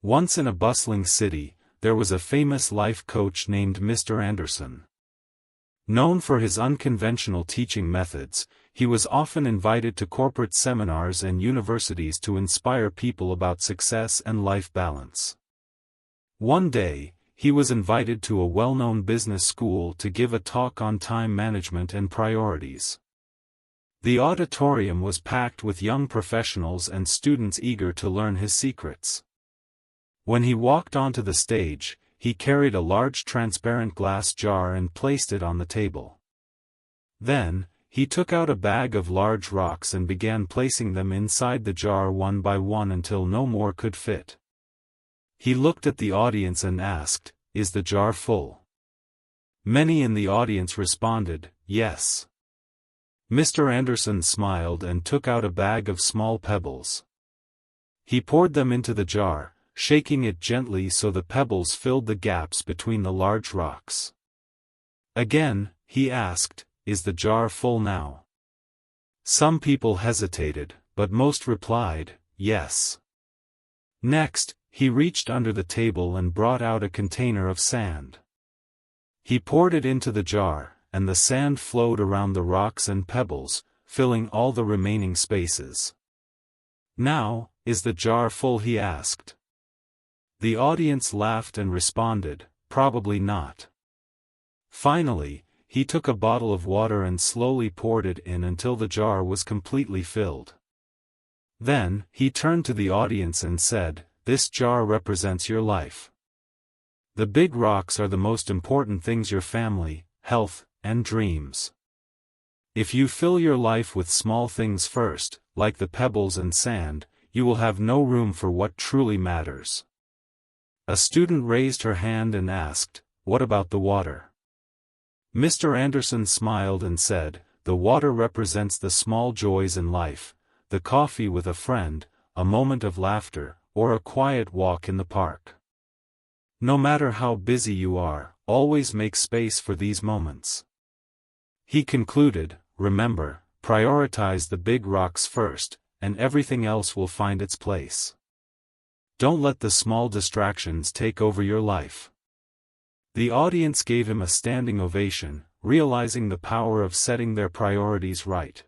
Once in a bustling city, there was a famous life coach named Mr. Anderson. Known for his unconventional teaching methods, he was often invited to corporate seminars and universities to inspire people about success and life balance. One day, he was invited to a well-known business school to give a talk on time management and priorities. The auditorium was packed with young professionals and students eager to learn his secrets. When he walked onto the stage, he carried a large transparent glass jar and placed it on the table. Then, he took out a bag of large rocks and began placing them inside the jar one by one until no more could fit. He looked at the audience and asked, "Is the jar full?" Many in the audience responded, "Yes." Mr. Anderson smiled and took out a bag of small pebbles. He poured them into the jar, shaking it gently so the pebbles filled the gaps between the large rocks. Again, he asked, "Is the jar full now?" Some people hesitated, but most replied, "Yes." Next, he reached under the table and brought out a container of sand. He poured it into the jar, and the sand flowed around the rocks and pebbles, filling all the remaining spaces. "Now, is the jar full?" he asked. The audience laughed and responded, "Probably not." Finally, he took a bottle of water and slowly poured it in until the jar was completely filled. Then, he turned to the audience and said, "This jar represents your life. The big rocks are the most important things: your family, health, and dreams. If you fill your life with small things first, like the pebbles and sand, you will have no room for what truly matters." A student raised her hand and asked, "What about the water?" Mr. Anderson smiled and said, "The water represents the small joys in life, the coffee with a friend, a moment of laughter, or a quiet walk in the park. No matter how busy you are, always make space for these moments." He concluded, "Remember, prioritize the big rocks first, and everything else will find its place. Don't let the small distractions take over your life." The audience gave him a standing ovation, realizing the power of setting their priorities right.